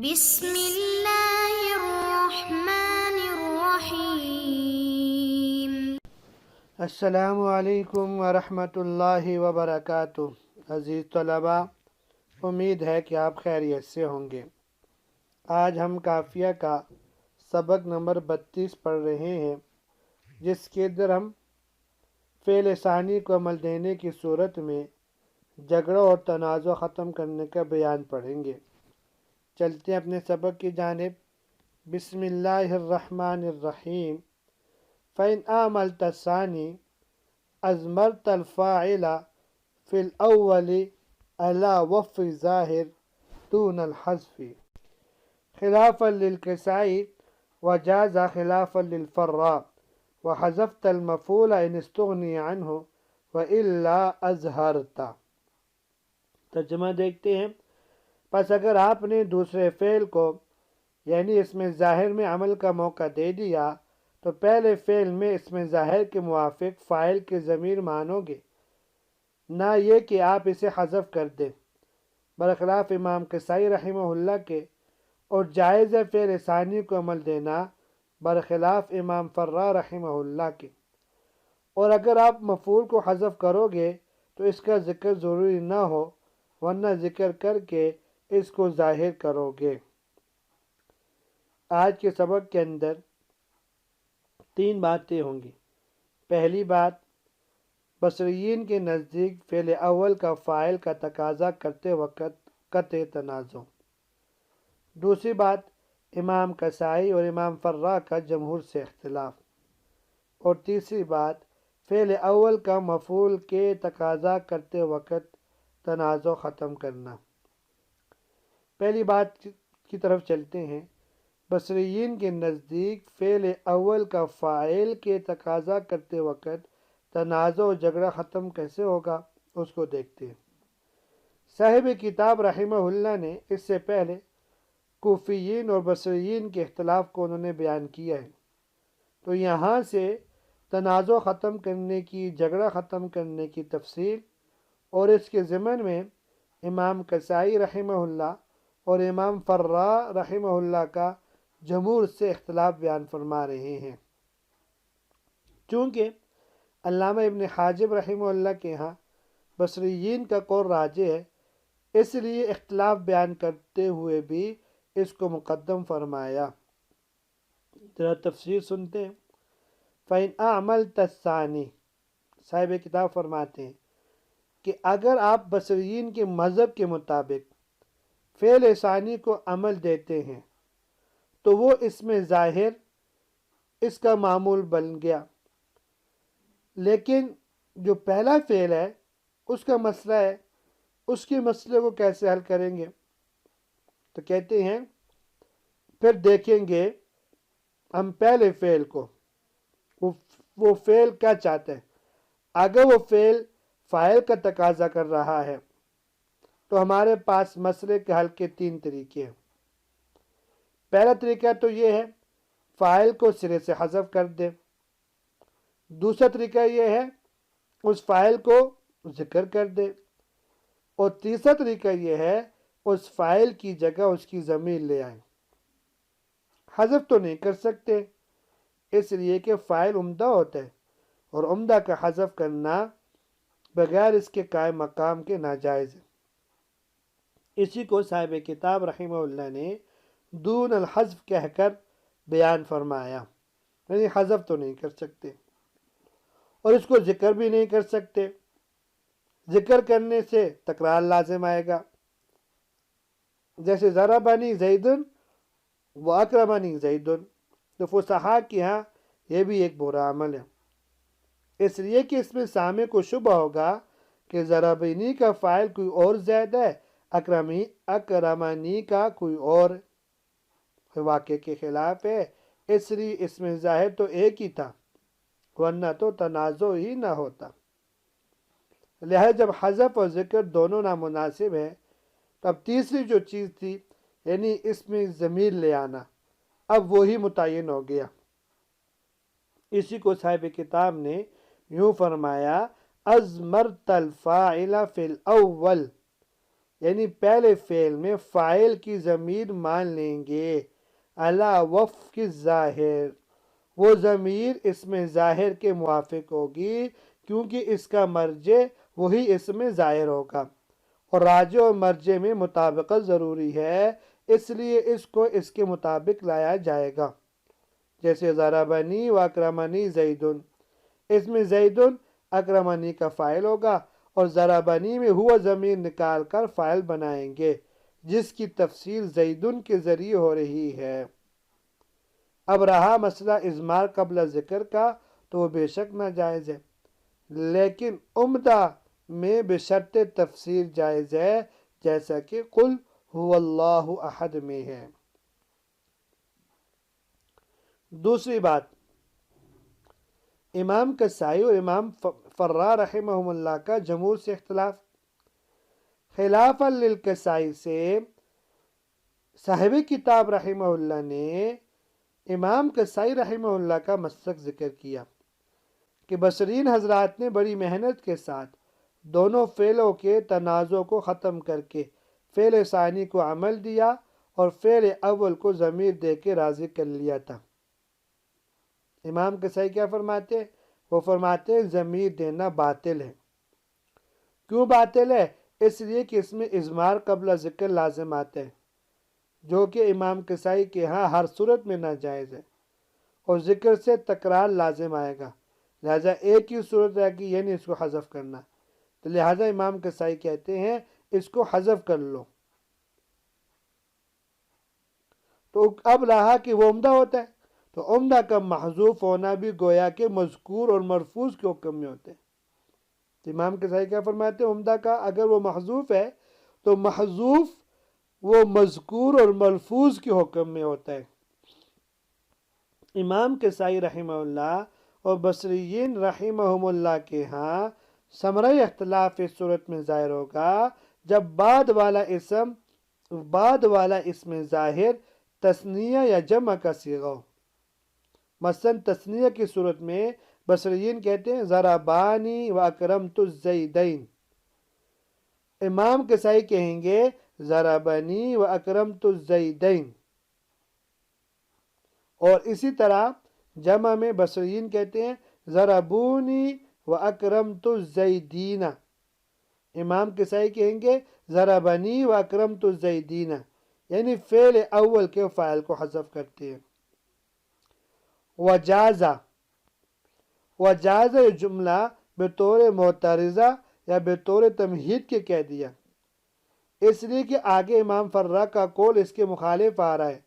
بسم اللہ الرحمن الرحیم۔ السلام علیکم ورحمۃ اللہ وبرکاتہ۔ عزیز طلباء، امید ہے کہ آپ خیریت سے ہوں گے۔ آج ہم قافیہ کا سبق نمبر 32 پڑھ رہے ہیں، جس کے اندر ہم فعل ثانی کو عمل دینے کی صورت میں جھگڑا اور تنازع ختم کرنے کا بیان پڑھیں گے۔ چلتے ہیں اپنے سبق کی جانب۔ بسم اللہ الرحمن الرحیم۔ فَإِنْ أَعْمَلْتَ الثَّانِي أَضْمَرْتَ الْفَاعِلَ فِي الْأَوَّلِ عَلَى وَفْقِ الظَّاهِرِ دُونَ الْحَذْفِ خِلَافًا لِلْكِسَائِ وَجَازَ خِلَافًا لِلْفَرَّاءِ وَحَذَفْتَ الْمَفْعُولَ إِنِ اسْتُغْنِيَ عَنْهُ وَإِلَّا أَظْهَرْتَ۔ ترجمہ دیکھتے ہیں۔ پس اگر آپ نے دوسرے فعل کو یعنی اس میں ظاہر میں عمل کا موقع دے دیا تو پہلے فعل میں اس میں ظاہر کے موافق فاعل کی ضمیر مانو گے، نہ یہ کہ آپ اسے حذف کر دیں، برخلاف امام کسائی رحمہ اللہ کے، اور جائز ہے فعل ثانی کو عمل دینا برخلاف امام فرا رحمہ اللہ کے۔ اور اگر آپ مفعول کو حذف کرو گے تو اس کا ذکر ضروری نہ ہو، ورنہ ذکر کر کے اس کو ظاہر کرو گے۔ آج کے سبق کے اندر 3 باتیں ہوں گی۔ پہلی بات، بصریین کے نزدیک فعل اول کا فاعل کا تقاضا کرتے وقت قطع تنازع۔ دوسری بات، امام کسائی اور امام فرا کا جمہور سے اختلاف۔ اور تیسری بات، فعل اول کا مفعول کے تقاضا کرتے وقت تنازع ختم کرنا۔ پہلی بات کی طرف چلتے ہیں۔ بصریین کے نزدیک فعل اول کا فاعل کے تقاضا کرتے وقت تنازع و جھگڑا ختم کیسے ہوگا اس کو دیکھتے ہیں۔ صاحب کتاب رحمہ اللہ نے اس سے پہلے کوفیین اور بصریین کے اختلاف کو انہوں نے بیان کیا ہے، تو یہاں سے تنازع ختم کرنے کی، جھگڑا ختم کرنے کی تفصیل اور اس کے ضمن میں امام کسائی رحمہ اللہ اور امام فرا رحمہ اللہ کا جمہور سے اختلاف بیان فرما رہے ہیں۔ چونکہ علامہ ابن حاجب رحمہ اللہ کے ہاں بصریین کا قول راجح ہے، اس لیے اختلاف بیان کرتے ہوئے بھی اس کو مقدم فرمایا۔ ذرا تفسیر سنتے ہیں۔ فَإِنْ أَعْمَلْتَ الثَّانِي، صاحب کتاب فرماتے ہیں کہ اگر آپ بصریین کے مذہب کے مطابق فعل ثانی کو عمل دیتے ہیں تو وہ اس میں ظاہر اس کا معمول بن گیا، لیکن جو پہلا فعل ہے اس کا مسئلہ ہے، اس کے مسئلے کو کیسے حل کریں گے؟ تو کہتے ہیں پھر دیکھیں گے ہم پہلے فعل کو، وہ فعل کیا چاہتا ہے۔ اگر وہ فعل فاعل کا تقاضا کر رہا ہے تو ہمارے پاس مسئلے کے حل کے 3 طریقے ہیں۔ پہلا طریقہ تو یہ ہے فاعل کو سرے سے حذف کر دے۔ دوسرا طریقہ یہ ہے اس فاعل کو ذکر کر دے۔ اور تیسرا طریقہ یہ ہے اس فاعل کی جگہ اس کی ضمیر لے آئیں۔ حذف تو نہیں کر سکتے، اس لیے کہ فاعل عمدہ ہوتا ہے اور عمدہ کا حذف کرنا بغیر اس کے قائم مقام کے ناجائز ہے۔ اسی کو صاحب کتاب رحمہ اللہ نے دون الحذف کہہ کر بیان فرمایا، یعنی حذف تو نہیں کر سکتے اور اس کو ذکر بھی نہیں کر سکتے۔ ذکر کرنے سے تکرار لازم آئے گا، جیسے ضربنی زید و اکرمنی زید، تو فصحاء کی ہاں یہ بھی ایک برا عمل ہے، اس لیے کہ اس میں سامع کو شبہ ہوگا کہ ضربنی کا فاعل کوئی اور زید ہے، اکرمنی کا کوئی اور واقع کے خلاف ہے، اس لیے اس میں ظاہر تو ایک ہی تھا، ورنہ تو تنازع ہی نہ ہوتا۔ لہذا جب حذف اور ذکر دونوں نامناسب ہے تو اب تیسری جو چیز تھی یعنی اس میں ضمیر لے آنا، اب وہی متعین ہو گیا۔ اسی کو صاحب کتاب نے یوں فرمایا، اضمرت الفاعل فی الاول، یعنی پہلے فعل میں فاعل کی ضمیر مان لیں گے علی وفق ظاہر، وہ ضمیر اس میں ظاہر کے موافق ہوگی کیونکہ اس کا مرجع وہی اس میں ظاہر ہوگا، اور راجع اور مرجع میں مطابقت ضروری ہے، اس لیے اس کو اس کے مطابق لایا جائے گا۔ جیسے ضربنی و اکرمنی زیدن، اس میں زیدن اکرمنی کا فاعل ہوگا اور ضربنی میں ہوا ضمیر نکال کر فاعل بنائیں گے، جس کی تفسیر زیدن کے ذریعے ہو رہی ہے۔ اب رہا مسئلہ اضمار قبل ذکر کا، تو وہ بے شک ناجائز ہے، لیکن عمدہ میں بشرط تفسیر جائز ہے، جیسا کہ قل هو اللہ احد میں ہے۔ دوسری بات، امام کسائی اور امام فرا رحمہ اللہ کا جمہور سے اختلاف۔ خلافا للکسائی سے صاحب کتاب رحمہ اللہ نے امام کسائی رحمہ اللہ کا مسلک ذکر کیا کہ بصرین حضرات نے بڑی محنت کے ساتھ دونوں فعلوں کے تنازع کو ختم کر کے فعل ثانی کو عمل دیا اور فعل اول کو ضمیر دے کے راضی کر لیا تھا۔ امام کسائی کیا فرماتے ہیں؟ وہ فرماتے ہیں ضمیر دینا باطل ہے۔ کیوں باطل ہے؟ اس لیے کہ اس میں اضمار قبل ذکر لازم آتے ہیں، جو کہ امام کسائی کے ہاں ہر صورت میں ناجائز ہے، اور ذکر سے تکرار لازم آئے گا، لہذا ایک ہی صورت رہے گی، یعنی اس کو حذف کرنا، تو لہذا امام کسائی کہتے ہیں اس کو حذف کر لو۔ تو اب رہا کہ وہ عمدہ ہوتا ہے، تو عمدہ کا محذوف ہونا بھی گویا کہ مذکور اور مرفوظ کے حکم میں ہوتے ہیں۔ تو امام کسائی کیا فرماتے ہیں؟ عمدہ کا اگر وہ محذوف ہے تو محذوف وہ مذکور اور ملفوظ کے حکم میں ہوتا ہے۔ امام کسائی رحمہ اللہ اور بصریین رحمہم اللہ کے ہاں ثمرہ اختلاف اس صورت میں ظاہر ہوگا جب بعد والا اسم ظاہر تثنیہ یا جمع کا صیغہ ہو۔ مثلا تثنیہ کی صورت میں بصریین کہتے ہیں ضربانی و اکرمت الزیدین، امام کسائی کہیں گے ضربنی و اکرمت الزیدین، اور اسی طرح جمع میں بصریین کہتے ہیں ضربونی و اکرمت الزیدین، امام کسائی کہیں گے ضربنی و اکرمت الزیدین، یعنی فعل اول کے فاعل کو حذف کرتے ہیں۔ وجازہ جملہ بطور معترضہ یا بطور تمہید کے کہہ دیا، اس لیے کہ آگے امام فرا کا قول اس کے مخالف آ رہا ہے،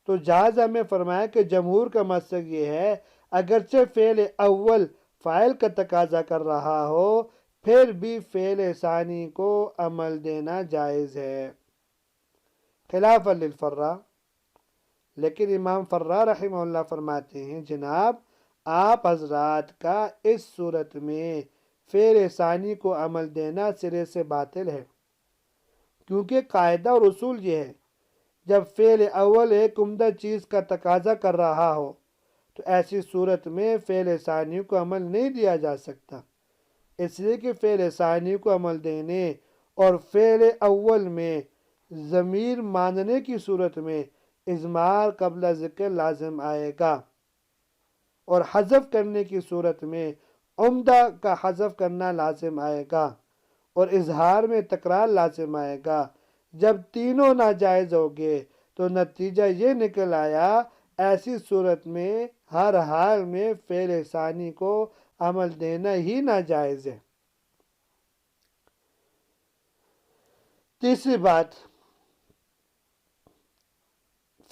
تو جازہ میں فرمایا کہ جمہور کا مسلک یہ ہے اگرچہ فعل اول فاعل کا تقاضا کر رہا ہو پھر بھی فعل ثانی کو عمل دینا جائز ہے، خلافا للفرا۔ لیکن امام فرا رحمہ اللہ فرماتے ہیں جناب آپ حضرات کا اس صورت میں فعل ثانی کو عمل دینا سرے سے باطل ہے، کیونکہ قاعدہ اور اصول یہ ہے جب فعل اول ایک عمدہ چیز کا تقاضا کر رہا ہو تو ایسی صورت میں فعل ثانی کو عمل نہیں دیا جا سکتا، اس لیے کہ فعل ثانی کو عمل دینے اور فعل اول میں ضمیر ماننے کی صورت میں اضمار قبل ذکر لازم آئے گا، اور حذف کرنے کی صورت میں عمدہ کا حذف کرنا لازم آئے گا، اور اظہار میں تکرار لازم آئے گا۔ جب تینوں ناجائز ہو گئے تو نتیجہ یہ نکل آیا ایسی صورت میں ہر حال میں فعل ثانی کو عمل دینا ہی ناجائز ہے۔ تیسری بات،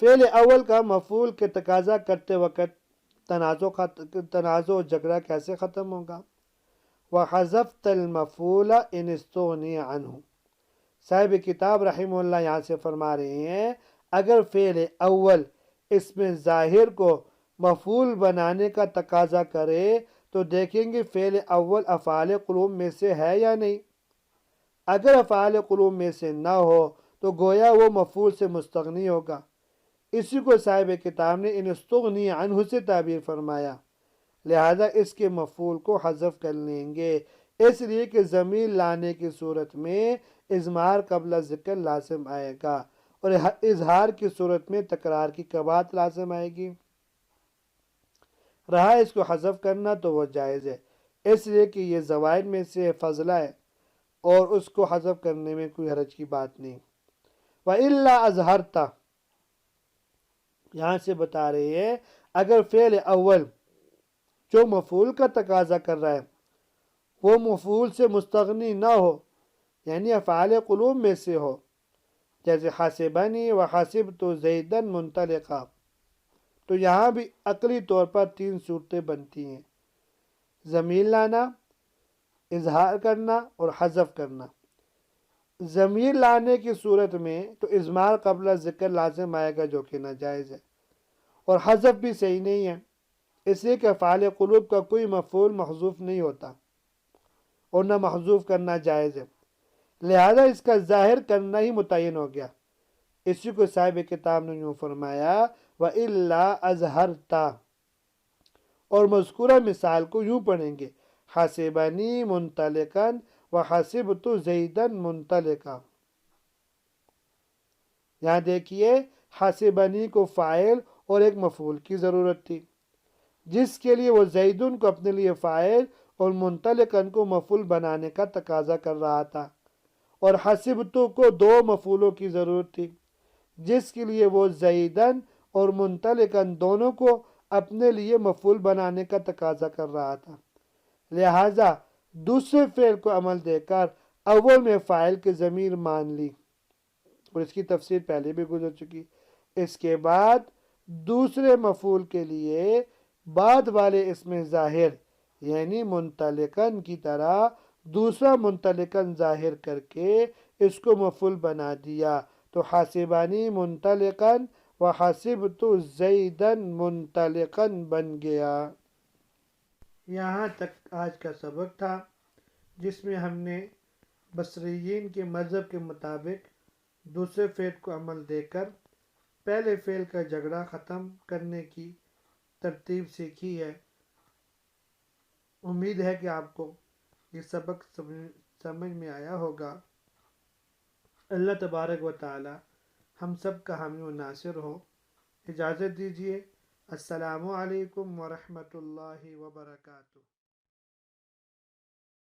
فعل اول کا مفعول کے تقاضا کرتے وقت تنازع و جھگڑا کیسے ختم ہوگا؟ وَحَذَفْتَ الْمَفْعُولَ إِنِ اسْتُغْنِيَ عَنْهُ، صاحب کتاب رحمہ اللہ یہاں سے فرما رہے ہیں اگر فعل اول اسم ظاہر کو مفعول بنانے کا تقاضا کرے تو دیکھیں گے فعل اول افعال قلوب میں سے ہے یا نہیں، اگر افعال قلوب میں سے نہ ہو تو گویا وہ مفعول سے مستغنی ہوگا، اسی کو صاحب کتاب نے ان استغنی عنہ سے تعبیر فرمایا، لہذا اس کے مفعول کو حذف کر لیں گے، اس لیے کہ ضمیر لانے کی صورت میں اضمار قبل ذکر لازم آئے گا اور اظہار کی صورت میں تکرار کی قباحت لازم آئے گی۔ رہا اس کو حذف کرنا تو وہ جائز ہے، اس لیے کہ یہ زوائد میں سے فضلہ ہے اور اس کو حذف کرنے میں کوئی حرج کی بات نہیں۔ وَإِلَّا أَظْهَرْتَ، یہاں سے بتا رہی ہے اگر فعل اول جو مفعول کا تقاضا کر رہا ہے وہ مفعول سے مستغنی نہ ہو، یعنی افعال قلوب میں سے ہو، جیسے حاسبنی وحاسبت زیدن منطلقا، تو یہاں بھی عقلی طور پر 3 صورتیں بنتی ہیں: ضمیر لانا، اظہار کرنا اور حذف کرنا۔ ضمیر لانے کی صورت میں تو اضمار قبل ذکر لازم آئے گا جو کہ ناجائز ہے، اور حذف بھی صحیح نہیں ہے، اس لیے کہ افعال قلوب کا کوئی مفعول محذوف نہیں ہوتا اور نہ محذوف کرنا جائز ہے، لہذا اس کا ظاہر کرنا ہی متعین ہو گیا۔ اسی کو صاحب کتاب نے یوں فرمایا وَإِلَّا أَظْهَرْتَ، اور مذکورہ مثال کو یوں پڑھیں گے حاسبنی منطلقا وحاسبت زیدا منطلقا۔ یہاں دیکھیے حاسبنی کو فاعل اور ایک مفعول کی ضرورت تھی، جس کے لیے وہ زیدن کو اپنے لیے فاعل اور منطلقاً کو مفعول بنانے کا تقاضا کر رہا تھا، اور حسبتو کو 2 مفعولوں کی ضرورت تھی، جس کے لیے وہ زیدن اور منطلقاً دونوں کو اپنے لیے مفعول بنانے کا تقاضا کر رہا تھا، لہٰذا دوسرے فعل کو عمل دے کر اول میں فاعل کی ضمیر مان لی، اور اس کی تفسیر پہلے بھی گزر چکی۔ اس کے بعد دوسرے مفعول کے لیے بعد والے اسم ظاہر یعنی منطلقاً کی طرح دوسرا منطلقاً ظاہر کر کے اس کو مفعول بنا دیا، تو حاسبانی منطلقاً وحاسبت زیدن منطلقاً بن گیا۔ یہاں تک آج کا سبق تھا، جس میں ہم نے بصریین کے مذہب کے مطابق دوسرے فعل کو عمل دے کر پہلے فعل کا جھگڑا ختم کرنے کی ترتیب سیکھی ہے۔ امید ہے کہ آپ کو یہ سبق سمجھ میں آیا ہوگا۔ اللہ تبارک و تعالی ہم سب کا حامی و ناصر ہو۔ اجازت دیجیے، السلام علیکم ورحمۃ اللہ وبرکاتہ۔